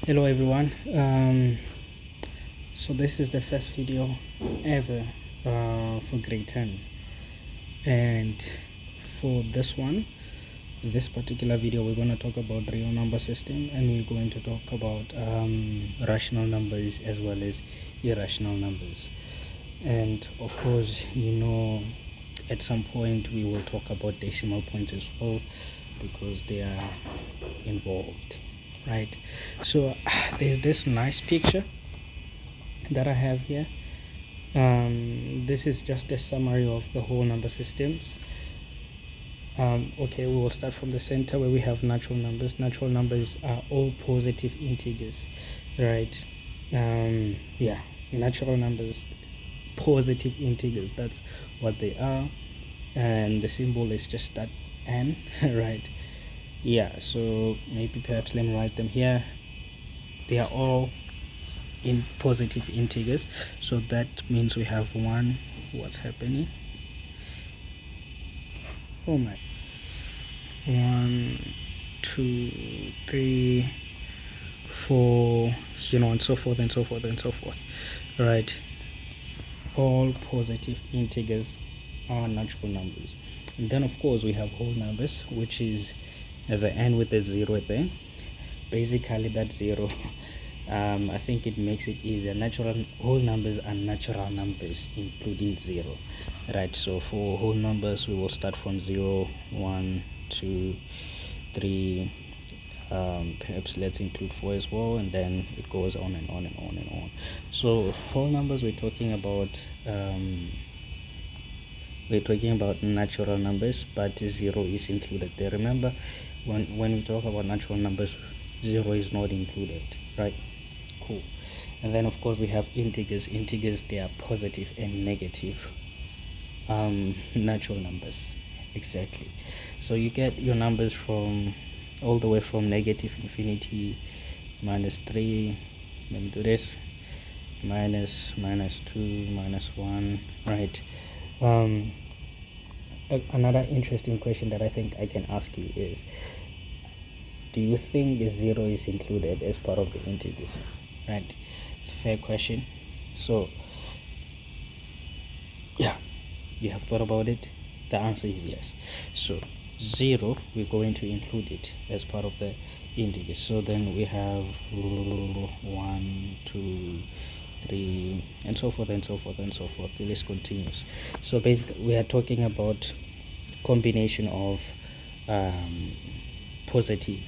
Hello everyone. So this is the first video ever for grade 10, and for this particular video, we're going to talk about real number system, and we're going to talk about rational numbers as well as irrational numbers. And of course, at some point we will talk about decimal points as well, because they are involved, right? So there's this nice picture that I have here. This is just a summary of the whole number systems. Okay, we will start from the center where we have natural numbers. Natural numbers are all positive integers, right? Natural numbers, positive integers, that's what they are, and the symbol is just that n, right? So maybe perhaps let me write them here. They are all in positive integers, so that means we have one. What's happening? Oh my. 1, 2, 3, 4, and so forth and so forth and so forth, right? All positive integers are natural numbers. And then of course we have whole numbers, which is the n with the 0 there. Basically that 0 I think it makes it easier. Whole numbers are natural numbers including 0, right? So for whole numbers we will start from 0, 1, 2, 3, perhaps let's include 4 as well, and then it goes on and on and on and on. So whole numbers, we're talking about natural numbers, but 0 is included there. Remember, when we talk about natural numbers, 0 is not included, right? Cool. And then of course we have integers. They are positive and negative natural numbers. Exactly. So you get your numbers from all the way from negative infinity, -3, let me do this, minus 2, -1, right? Another interesting question that I think I can ask you is, do you think 0 is included as part of the integers? Right? It's a fair question. So yeah, you have thought about it. The answer is yes. So 0, we're going to include it as part of the integers. So then we have 1, 2, 3, and so forth and so forth and so forth. The list continues. So basically we are talking about combination of positive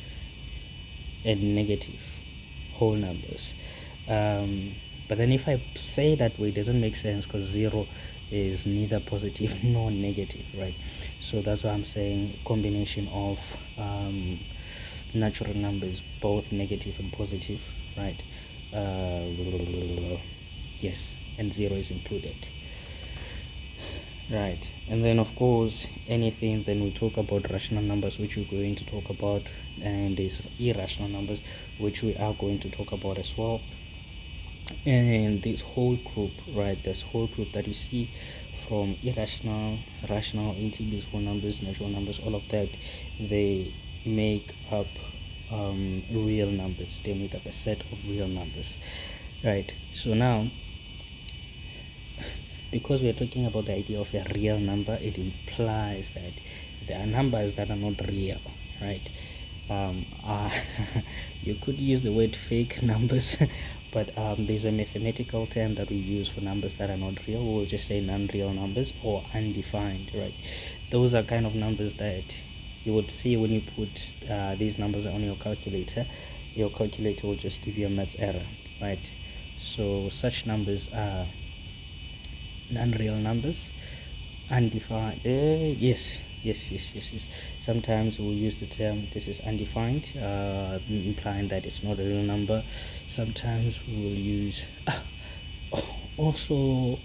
and negative whole numbers. But then if I say that way, it doesn't make sense, because 0 is neither positive nor negative, right? So that's why I'm saying combination of natural numbers, both negative and positive, right? Yes, and 0 is included, right? And then of course anything, then we talk about rational numbers, which we're going to talk about, and there's irrational numbers, which we are going to talk about as well. And this whole group, right, this whole group that you see, from irrational, rational, integers, whole numbers, natural numbers, all of that, they make up real numbers. They make up a set of real numbers, right? So now, because we are talking about the idea of a real number, it implies that there are numbers that are not real, right? You could use the word fake numbers, but there's a mathematical term that we use for numbers that are not real. We'll just say non-real numbers or undefined, right? Those are kind of numbers that you would see when you put these numbers on your calculator. Your calculator will just give you a maths error, right? So such numbers are non-real numbers, undefined. Yes. Sometimes we'll use the term this is undefined, implying that it's not a real number. Sometimes we will use also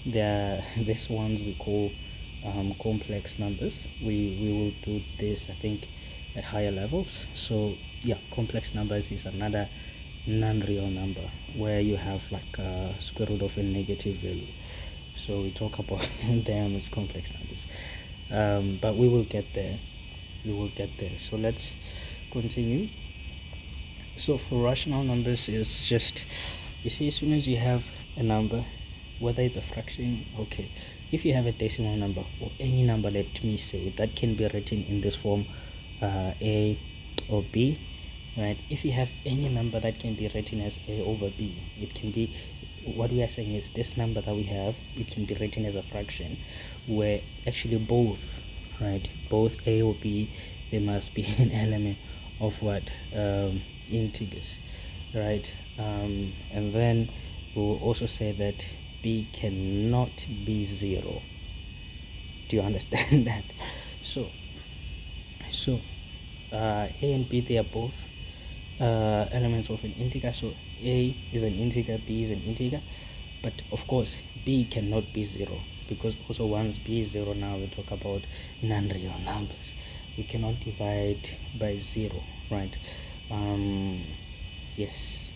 these ones we call complex numbers. We will do this, I think, at higher levels. So yeah, complex numbers is another non-real number where you have like a square root of a negative value. So we talk about them as complex numbers, but we will get there. So let's continue. So for rational numbers, it's just, you see, as soon as you have a number, whether it's a fraction, okay, if you have a decimal number or any number, let me say, that can be written in this form, a or b, right? If you have any number that can be written as a over b, it can be, what we are saying is this number that we have, it can be written as a fraction, where actually both, right, both a or b, they must be an element of what, integers, right? And then we'll also say that b cannot be 0. Do you understand that? So a and b, they are both elements of an integer. So a is an integer, b is an integer, but of course b cannot be 0, because also once b is 0, now we talk about non-real numbers. We cannot divide by 0, right? Yes.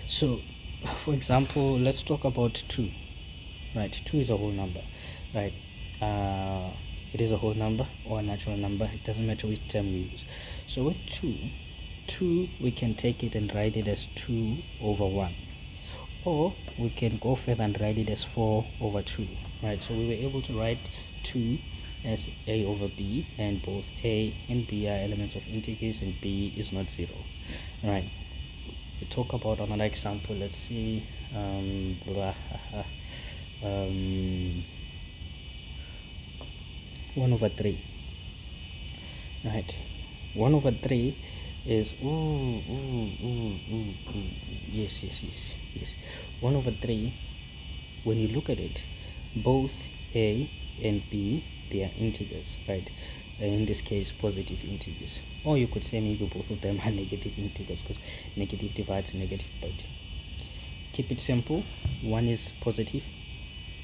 So for example, let's talk about 2, right? 2 is a whole number, right? It is a whole number or a natural number, it doesn't matter which term we use. So with 2, we can take it and write it as 2 over 1, or we can go further and write it as 4 over 2, right? So we were able to write 2 as a over b, and both a and b are elements of integers, and b is not 0, right? We talk about another example. Let's see, 1 over 3, right? 1 over 3 is yes. 1 over 3, when you look at it, both a and b, they are integers, right? In this case, positive integers, or you could say maybe both of them are negative integers, because negative divides negative. But keep it simple, 1 is positive,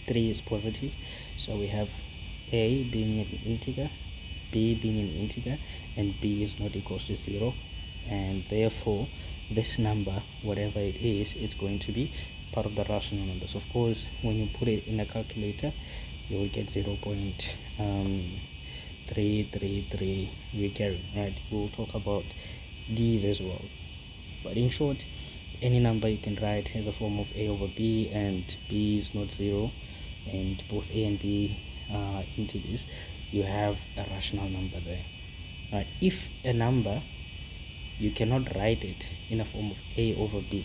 3 is positive, so we have a being an integer, b being an integer, and b is not equals to 0, and therefore this number, whatever it is, it's going to be part of the rational numbers. Of course, when you put it in a calculator, you will get 0.333 recurring, right? We'll talk about these as well, but in short, any number you can write as a form of a over b, and b is not 0, and both a and b are integers, you have a rational number there, right? If a number, you cannot write it in a form of a over b,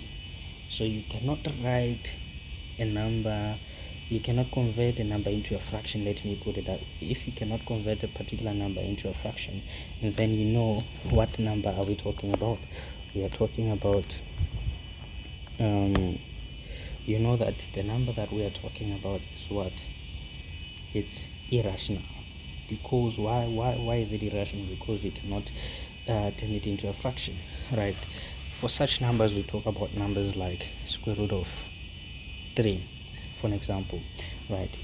so you cannot write a number, you cannot convert a number into a fraction, let me put it that way. If you cannot convert a particular number into a fraction, and then you know what number are we talking about. We are talking about, you know that the number that we are talking about is what? It's irrational. Because why is it irrational? Because we cannot turn it into a fraction, right? For such numbers, we talk about numbers like square root of 3, for an example, right?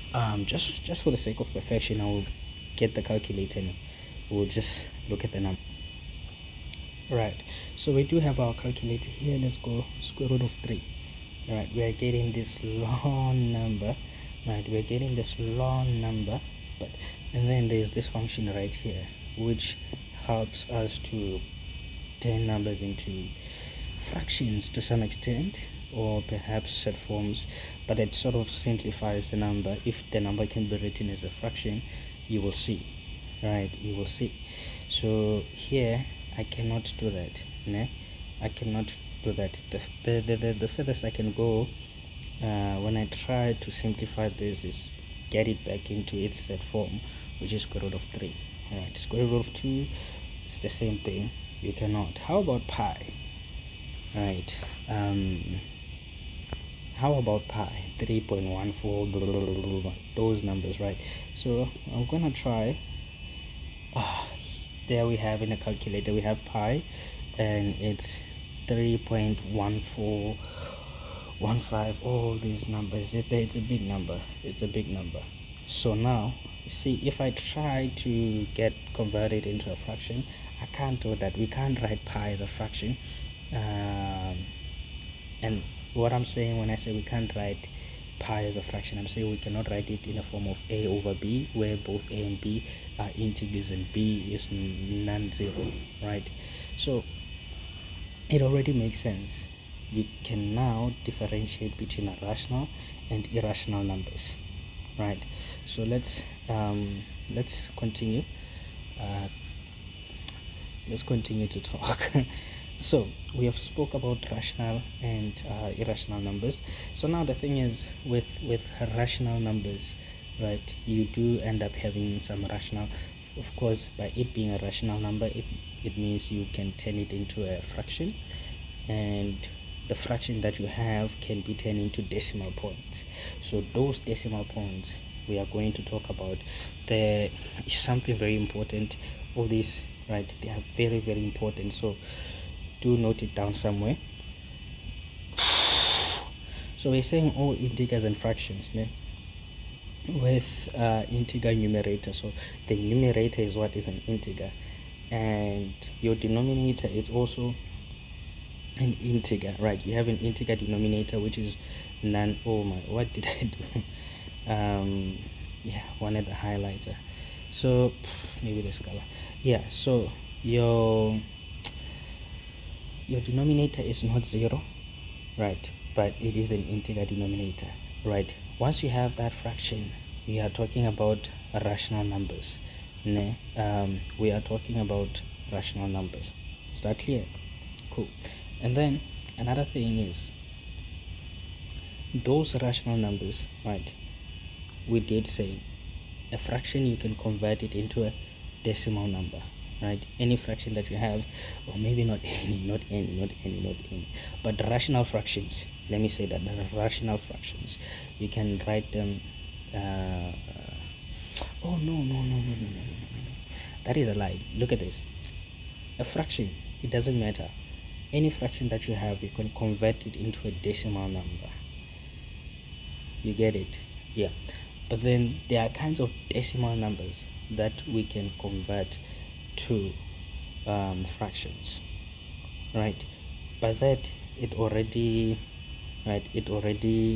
Just for the sake of perfection, I will get the calculator and we'll just look at the number. Right, so we do have our calculator here. Let's go square root of 3. Right, we are getting this long number, right? We're getting this long number, but and then there's this function right here which helps us to turn numbers into fractions to some extent, or perhaps set forms, but it sort of simplifies the number. If the number can be written as a fraction, you will see, right? You will see. So here I cannot do that, né? I cannot do that. The furthest I can go when I try to simplify this is get it back into its set form, which is square root of 3. All right, square root of 2, it's the same thing. You cannot. How about pi? All right, how about pi? 3.14, those numbers, right? So I'm gonna try. There we have in a calculator, we have pi, and it's 3.1415. all these numbers. It's a big number. It's a big number. So now, see, if I try to get converted into a fraction, I can't do that. We can't write pi as a fraction. And what I'm saying when I say we can't write pi as a fraction, I'm saying we cannot write it in a form of a over b, where both a and b are integers and b is non-zero, right? So it already makes sense. You can now differentiate between rational and irrational numbers, right? So let's continue. Let's continue to talk. So we have spoke about rational and irrational numbers. So now the thing is, with rational numbers, right, you do end up having some rational. Of course, by it being a rational number, it means you can turn it into a fraction, and the fraction that you have can be turned into decimal points. So those decimal points we are going to talk about. There is something very important. All these, right, they are very, very important. So do note it down somewhere. So we're saying all integers and fractions, né? With integer numerator. So the numerator is what is an integer, and your denominator is also an integer, right? You have an integer denominator, which is none. Oh my, what did I do? Yeah, wanted a highlighter. So maybe this color. Yeah, so your denominator is not 0, right? But it is an integer denominator, right? Once you have that fraction, we are talking about rational numbers. Ne? We are talking about rational numbers. Is that clear? Cool. And then another thing is, those rational numbers, right? We did say a fraction, you can convert it into a decimal number, right? Any fraction that you have, or maybe not any, but the rational fractions, let me say that the rational fractions, you can write them. Oh no, that is a lie. Look at this. A fraction, it doesn't matter. Any fraction that you have, you can convert it into a decimal number. You get it? Yeah. But then there are kinds of decimal numbers that we can convert to fractions, right? By that, it already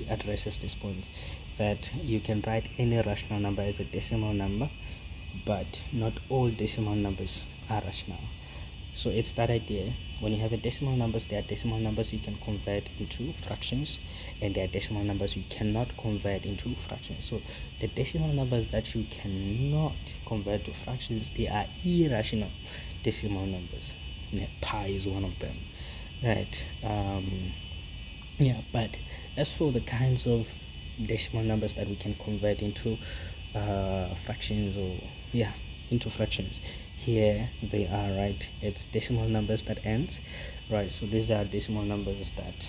addresses this point, that you can write any rational number as a decimal number, but not all decimal numbers are rational. So it's that idea. When you have a decimal numbers, there are decimal numbers you can convert into fractions, and there are decimal numbers you cannot convert into fractions. So the decimal numbers that you cannot convert to fractions, they are irrational decimal numbers. Yeah, pi is one of them, right? Yeah, but as for the kinds of decimal numbers that we can convert into fractions, or into fractions, here they are, right? It's decimal numbers that ends, right? So these are decimal numbers that,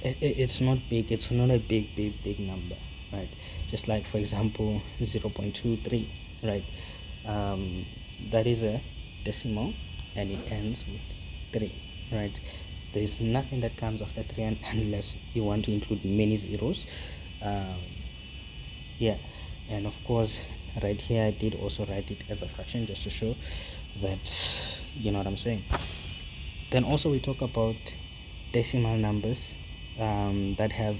it's not big, it's not a big number, right? Just like, for example, 0.23, right? That is a decimal and it ends with 3, right? There's nothing that comes after 3 unless you want to include many zeros. Yeah, and of course right here I did also write it as a fraction, just to show that you know what I'm saying. Then also we talk about decimal numbers that have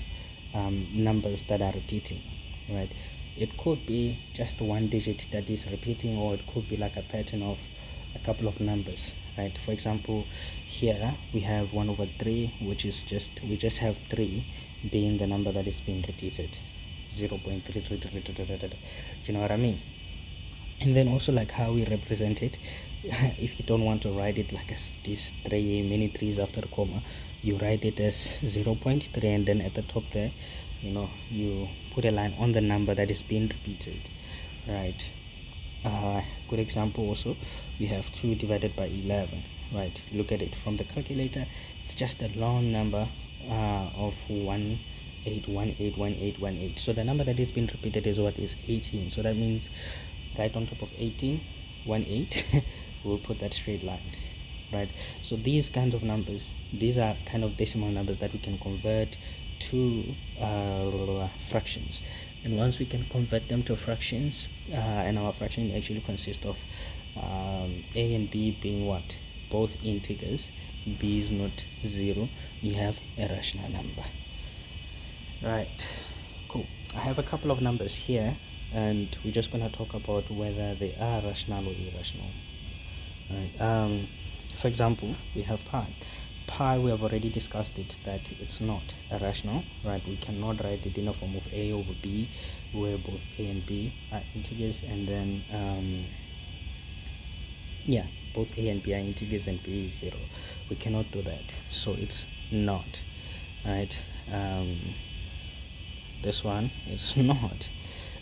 numbers that are repeating, right? It could be just one digit that is repeating, or it could be like a pattern of a couple of numbers, right? For example, here we have 1/3, which is we just have 3 being the number that is being repeated, 0.3. Do you know what I mean? And then also like how we represent it, if you don't want to write it like as this many threes after the comma, you write it as 0.3, and then at the top there, you put a line on the number that is being repeated, right? Good example also, we have 2 divided by 11, right? Look at it from the calculator, it's just a long number of 18181818. So the number that is being repeated is what is 18. So that means right on top of 18, 18, we'll put that straight line, right? So these kinds of numbers, these are kind of decimal numbers that we can convert to fractions. And once we can convert them to fractions, and our fraction actually consists of a and b being what? Both integers. B is not 0. We have a rational number, right? Cool. I have a couple of numbers here, and we're just going to talk about whether they are rational or irrational, right? For example, we have pi. Pi, we have already discussed it, that it's not irrational, right? We cannot write it in a form of a over b, where both a and b are integers, and then both a and b are integers and b is 0. We cannot do that, so it's not, right? This one, it's not,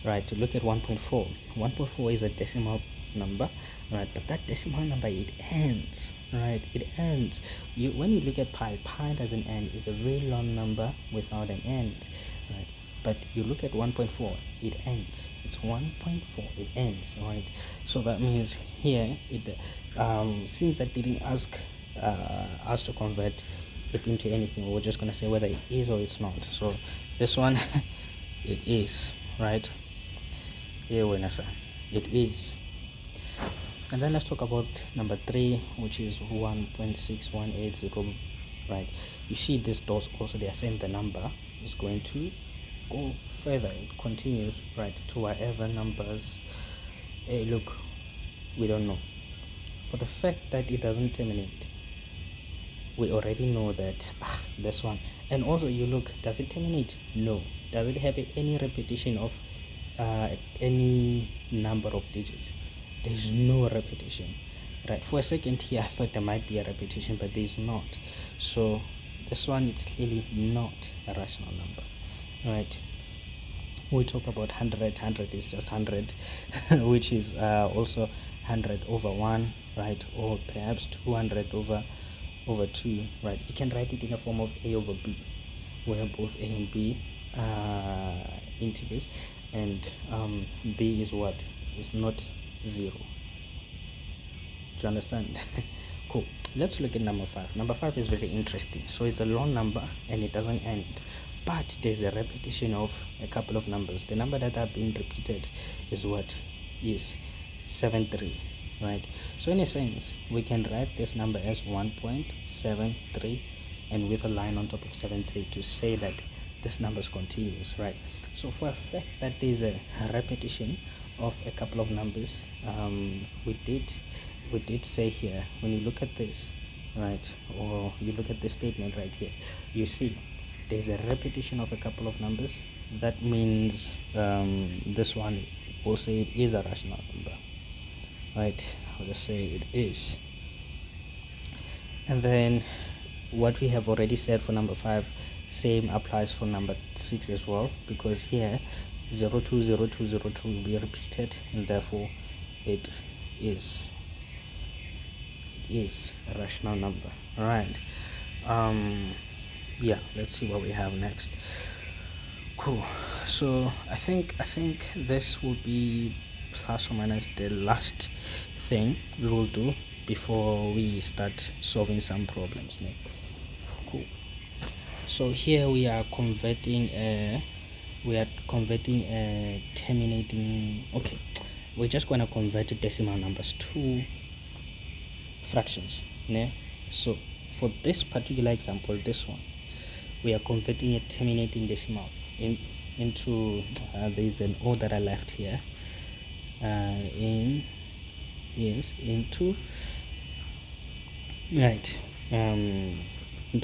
right? To look at 1.4, 1.4 is a decimal number, right? But that decimal number, it ends, right? It ends. When you look at pi doesn't end. It's a very long number without an end, right? But you look at 1.4, it ends. It's 1.4, it ends, right? So that means here it since that didn't ask us to convert it into anything, we're just gonna say whether it is or it's not. So this one it is, right? It is. And then let's talk about number 3, which is 1.6180, right? You see these dots also, they are saying the number is going to go further. It continues, right, to whatever numbers. Look, we don't know. For the fact that it doesn't terminate, we already know that this one. And also you look, does it terminate? No. Does it have any repetition of any number of digits? There's no repetition, right? For a second here I thought there might be a repetition, but there's not. So this one, it's clearly not a rational number, right? We talk about 100 is just 100 which is also 100 over 1, right? Or perhaps 200 over 2, right? You can write it in a form of a over b, where both a and b are integers, and b is what? Is not 0. Do you understand? Cool. Let's look at number 5. Number 5 is very interesting. So it's a long number and it doesn't end, but there's a repetition of a couple of numbers. The number that are being repeated is what? Is 73, right? So in a sense, we can write this number as 1.73 and with a line on top of 73 to say that this number is continuous, right? So for a fact that there's a repetition of a couple of numbers, we did say here, when you look at this, right, or you look at this statement right here, you see there's a repetition of a couple of numbers. That means this one, we'll say it is a rational number, right? I'll just say it is. And then what we have already said for number 5, same applies for number 6 as well, because here 020202 will be repeated, and therefore it is a rational number. All right. Let's see what we have next. Cool. So I think this will be plus or minus the last thing we will do before we start solving some problems now. Cool. So here we are converting a terminating. Okay, we're just going to convert decimal numbers to fractions. So for this particular example, this one, we are converting a terminating decimal into there's an O that I left here, into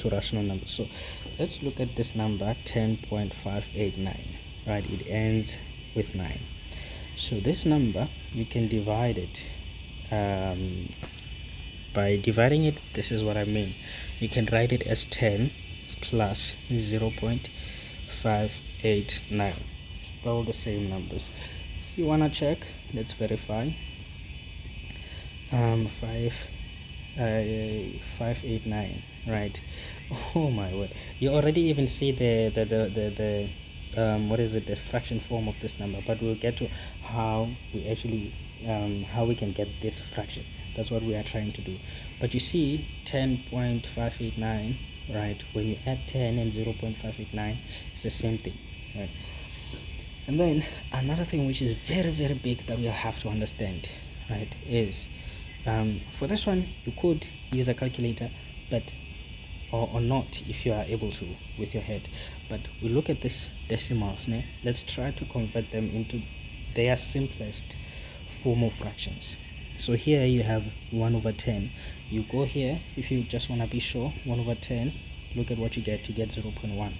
rational numbers. So let's look at this number 10.589, right? It ends with 9. So this number, you can divide it by dividing it. This is what I mean. You can write it as 10 plus 0.589. Still the same numbers. If you want to check, let's verify. 589, right? Oh my word, you already even see the the fraction form of this number, but we'll get to how we actually how we can get this fraction. That's what we are trying to do. But you see 10.589, right? When you add 10 and 0.589, it's the same thing, right? And then another thing which is very, very big that we'll have to understand, right, is for this one you could use a calculator, but or not if you are able to with your head. But we look at this decimals. Let's try to convert them into their simplest form of fractions. So here you have 1 over 10. You go here, if you just want to be sure, 1 over 10, look at what you get 0.1,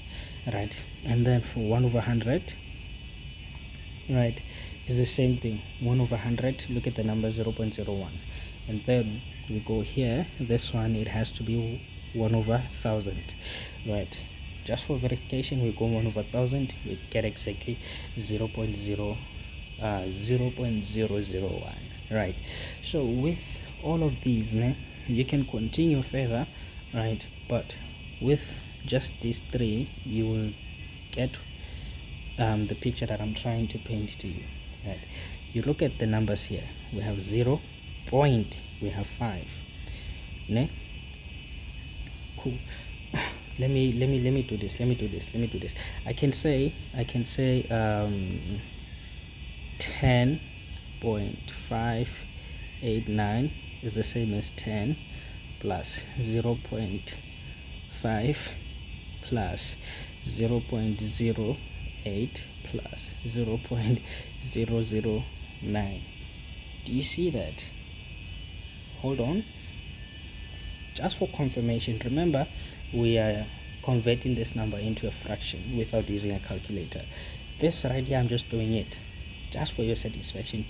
right? And then for 1 over 100, right, is the same thing. 1 over 100, look at the number 0.01. And then we go here, this one, it has to be 1 over 1000, right? Just for verification, we go 1 over 1000, we get exactly 0.001, right? So with all of these, you can continue further, right? But with just these three, you will get the picture that I'm trying to paint to you, right? You look at the numbers here. We have 0 point, we have 5, ne? Cool. let me do this. I can say 10.589 is the same as 10 plus 0.5 plus 0.08 plus 0.009. Do you see that? Hold on, just for confirmation. Remember, we are converting this number into a fraction without using a calculator. This right here, I'm just doing it just for your satisfaction,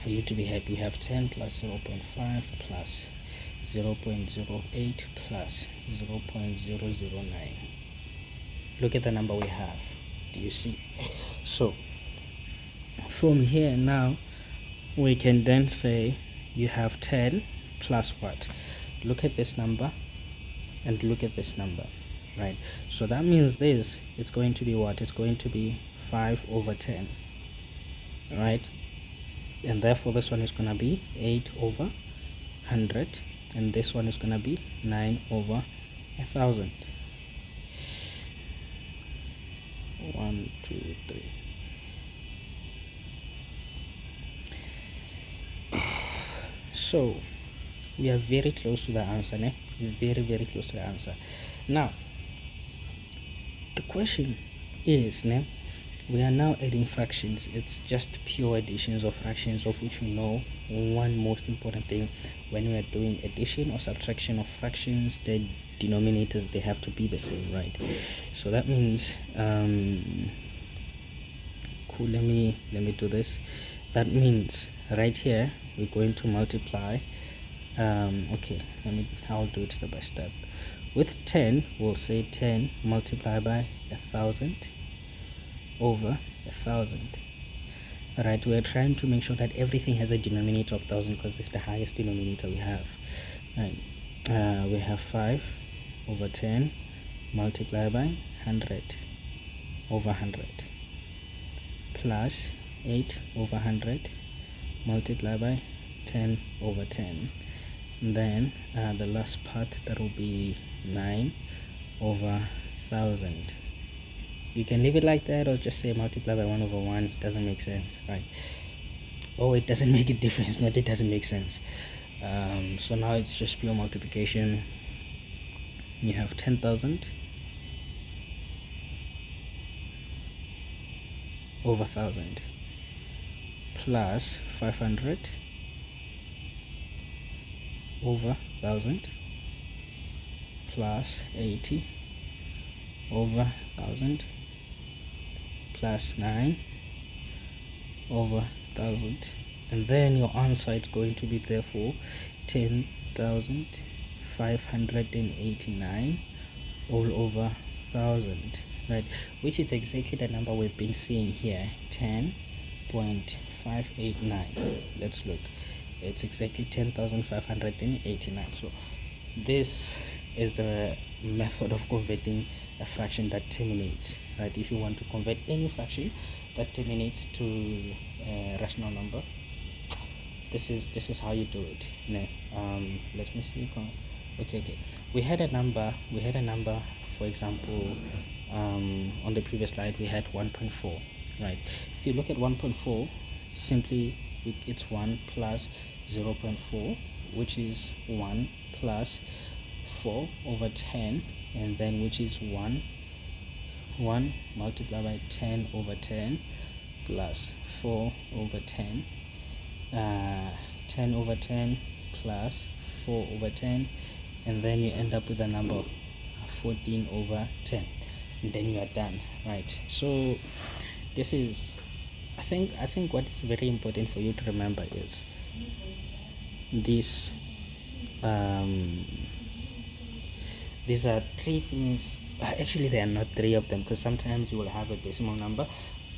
for you to be happy. We have 10 plus 0.5 plus 0.08 plus 0.009. Look at the number we have. Do you see? So from here now, we can then say you have 10 plus what? Look at this number and look at this number, right? So that means this is going to be what? It's going to be 5 over 10, right? And therefore this one is going to be 8 over 100, and this one is going to be 9 over 1000. 1, 2, 3. So we are very close to the answer, ne? Very close to the answer. Now the question is, ne, we are now adding fractions. It's just pure additions of fractions, of which we know one most important thing when we are doing addition or subtraction of fractions, the denominators, they have to be the same, right? So that means cool, let me do this. That means right here we're going to multiply okay, I'll do it step by step. With 10, we'll say 10 multiplied by 1000 over 1000. Alright, we're trying to make sure that everything has a denominator of 1000 because it's the highest denominator we have. Right. We have 5 over 10 multiplied by 100 over 100 plus 8 over 100 multiplied by 10 over 10. Then the last part, that will be 9 over 1000. You can leave it like that or just say multiply by 1 over 1. It doesn't make sense, right? Oh, it doesn't make a difference. No, it doesn't make sense. So now it's just pure multiplication. You have 10,000 over 1000 plus 500 over 1000 plus 80 over 1000 plus 9 over 1000, and then your answer is going to be therefore 10,589 all over 1000, right? Which is exactly the number we've been seeing here, 10.589. Let's look. It's exactly 10,589. So this is the method of converting a fraction that terminates, right? If you want to convert any fraction that terminates to a rational number, this is how you do it. Let me see. Okay, we had a number, for example, on the previous slide we had 1.4, right? If you look at 1.4, simply it's 1 plus 0.4, which is 1 plus 4 over 10, and then which is 1 multiplied by 10 over 10 plus 4 over 10, 10 over 10 plus 4 over 10, and then you end up with a number 14 over 10, and then you are done, right? So this is, I think what's very important for you to remember is this these are three things. Actually, there are not three of them, because sometimes you will have a decimal number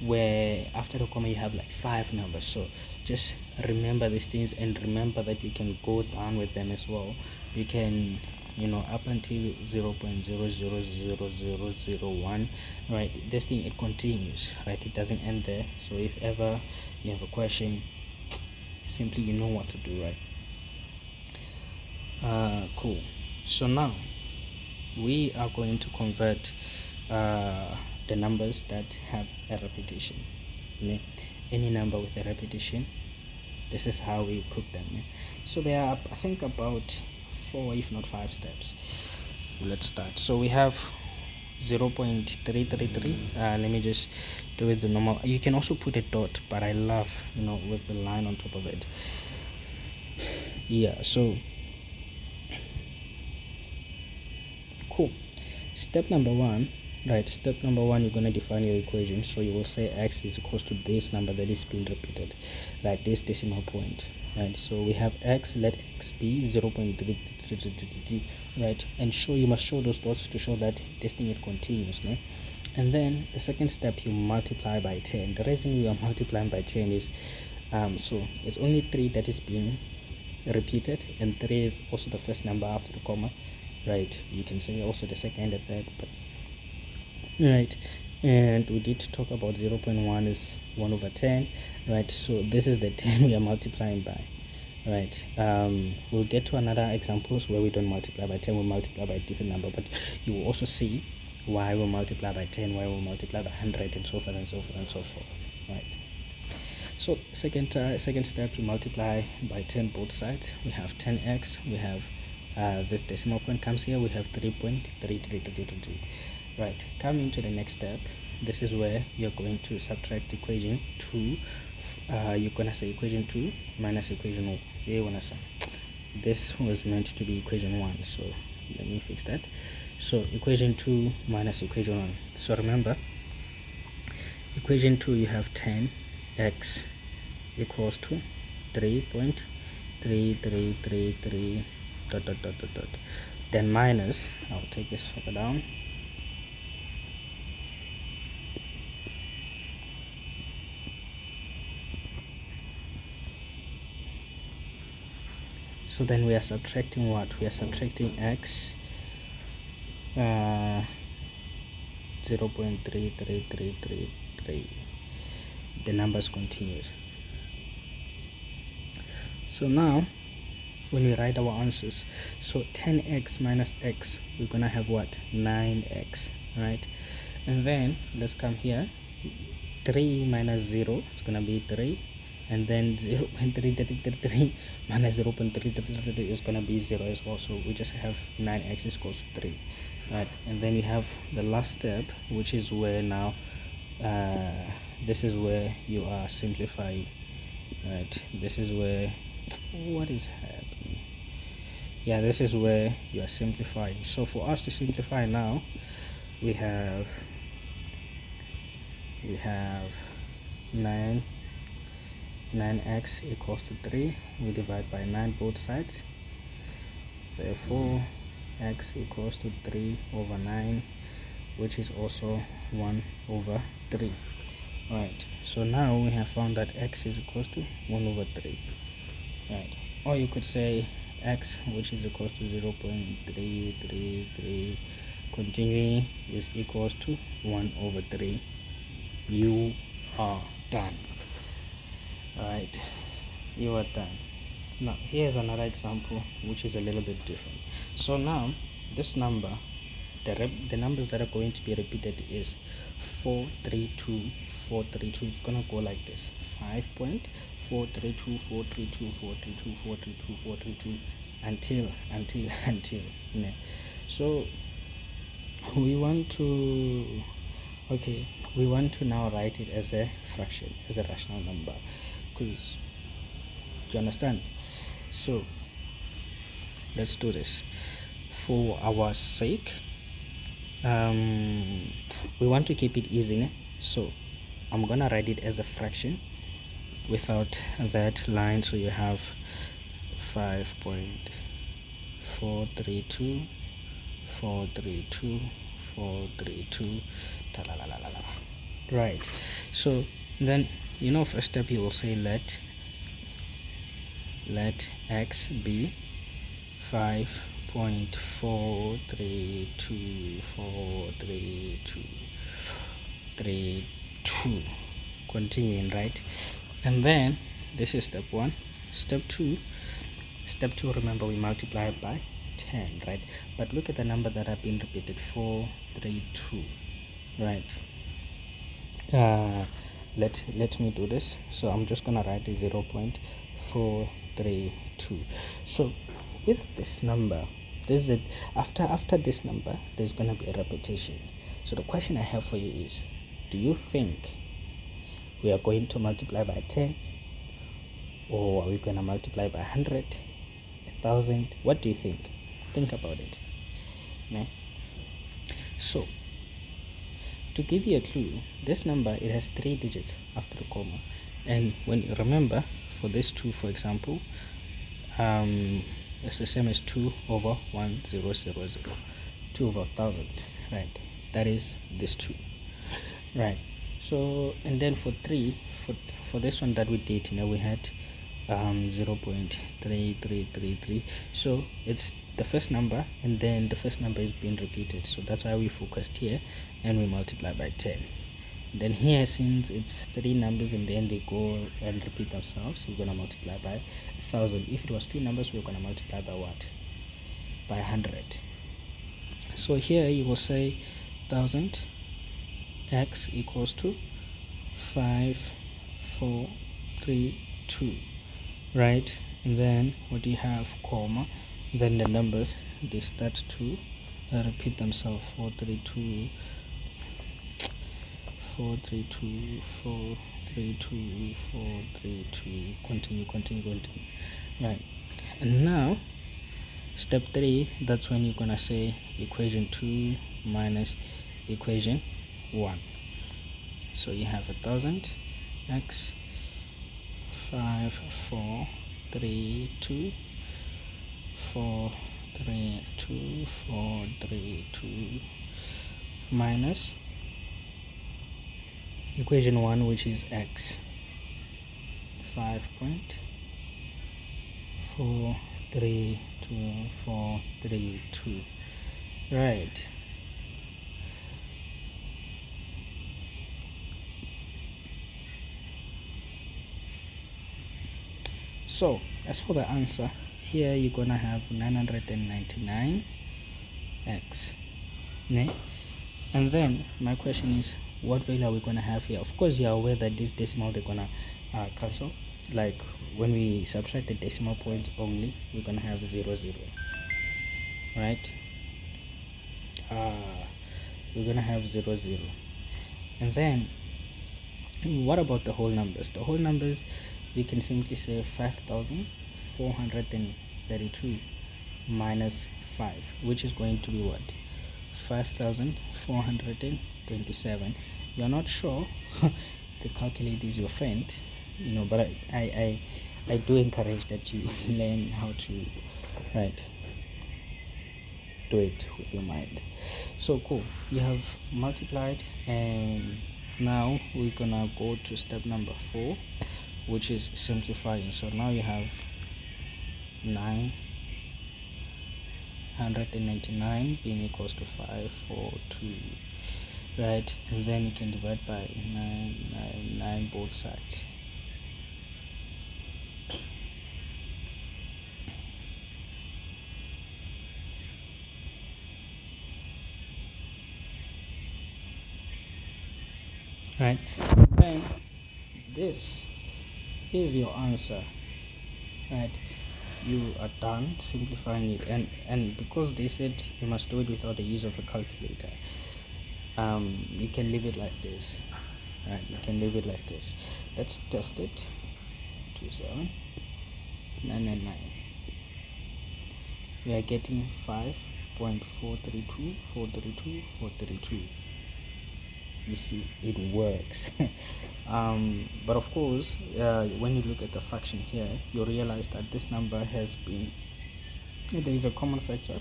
where after the comma you have like 5 numbers. So just remember these things, and remember that you can go down with them as well. You can, up until 0.000001, right? This thing, it continues, right? It doesn't end there. So if ever you have a question, simply you know what to do, right? Cool. So now we are going to convert the numbers that have a repetition. Any number with a repetition, this is how we cook them. So there are, I think, about 4 if not 5 steps. Let's start. So we have 0.333. Let me just do it the normal. You can also put a dot, but I love, with the line on top of it. Yeah, so cool. Step number one, right? Step number one, you're going to define your equation. So you will say x is equals to this number that is being repeated, like this decimal point, right? So we have x, let x be 0.333, right? And you must show those dots to show that this thing is continuous, né? And then the second step, you multiply by 10. The reason we are multiplying by 10 is so it's only 3 that is being repeated, and 3 is also the first number after the comma, right? You can say also the second and third, but right. And we did talk about 0.1 is 1 over 10, right? So this is the 10 we are multiplying by, right? We'll get to another examples where we don't multiply by 10, we multiply by a different number, but you will also see why we multiply by 10, why we multiply by 100, and so forth and so forth and so forth, right? So second step, you multiply by 10 both sides. We have 10x, we have this decimal point comes here, we have 3.3333, right? Coming to the next step, this is where you're going to subtract equation 2. You're gonna say equation 2 minus equation 1. This was meant to be equation 1, so let me fix that. So equation 2 minus equation 1. So remember, equation 2, you have 10x equals to 3.3333 ... Then minus, I'll take this further down, so then we are subtracting what? We are subtracting x 0.3333. The numbers continues. So now when we write our answers, so 10x minus x, we're gonna have what? 9x, right? And then let's come here, 3 minus 0, it's gonna be 3, and then 0.3333 minus 0.3333 is gonna be 0 as well. So we just have 9x is equals to 3, right? And then we have the last step, which is where now this is where you are simplifying, right? This is where, what is happening? Yeah, this is where you are simplifying. So for us to simplify now, we have 9x equals to 3. We divide by 9 both sides. Therefore, x equals to 3 over 9, which is also 1 over 3. Right, so now we have found that x is equals to 1 over 3, right? Or you could say x, which is equals to 0.333 continuing, is equals to 1 over 3. You are done. Right, you are done. Now here's another example which is a little bit different. So now this number, the numbers that are going to be repeated is 432. It's gonna go like this: 5.432 until so we want to now write it as a fraction, as a rational number, because you understand? So let's do this for our sake. We want to keep it easy, né? So I'm gonna write it as a fraction without that line. So you have 5.432 432 432 right. So then, first step you will say let x be 5.432 continuing, right? And then this is step 1. Step 2, remember we multiply by 10, right? But look at the number that have been repeated, 432, right? Let me do this. So I'm just gonna write 0.432. So with this number, after this number there's gonna be a repetition. So the question I have for you is, do you think we are going to multiply by 10, or are we going to multiply by 100, 1,000? What do you think? Think about it. Okay? So to give you a clue, this number, it has 3 digits after the comma, and when you remember, for this 2, for example, it's the same as 2 over 1000, 2 over 1000, right? That is this 2, right? So, and then for 3, for this one that we did, we had 0.3333. So it's the first number, and then the first number is being repeated, so that's why we focused here and we multiply by 10. And then here, since it's 3 numbers and then they go and repeat themselves, we're going to multiply by 1,000. If it was 2 numbers, we're going to multiply by what? By 100. So here you will say 1000 x equals to 5.432, right? And then what do you have? Comma. Then the numbers, they start to repeat themselves. 432 432 432 432, continue, right? And now step 3, that's when you're gonna say equation 2 minus equation 1. So you have 1000 x 5.432 432 432 minus equation 1, which is x 5.432 432, right? So as for the answer, here you're gonna have 999 x, and then my question is, what value are we gonna have here? Of course, you are aware that this decimal, they're gonna cancel. Like when we subtract the decimal points only, we're gonna have 0 0, right? We're gonna have 0 0. And then what about the whole numbers? The whole numbers, we can simply say 5,432 minus 5, which is going to be what? 5,427. You're not sure, the calculator is your friend, but I do encourage that you learn how to do it with your mind. So cool, you have multiplied, and now we're gonna go to step number 4, which is simplifying. So now you have 999 being equals to 542, right? And then you can divide by 999 both sides. Right, then this is your answer, right? You are done simplifying it, and because they said you must do it without the use of a calculator, you can leave it like this, right? You can leave it like this. Let's test it. 27 999. We are getting 5.432432. You see, it works. But of course, when you look at the fraction here, you realize that this number has been, there is a common factor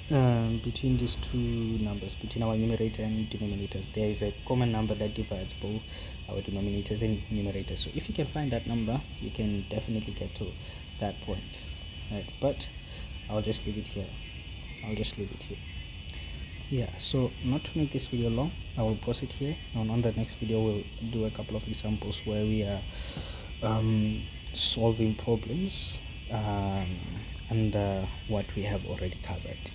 between these two numbers, between our numerator and denominators. There is a common number that divides both our denominators and numerators. So if you can find that number, you can definitely get to that point, right? But I'll just leave it here. Yeah, so not to make this video long, I will pause it here, and on the next video we'll do a couple of examples where we are solving problems under what we have already covered.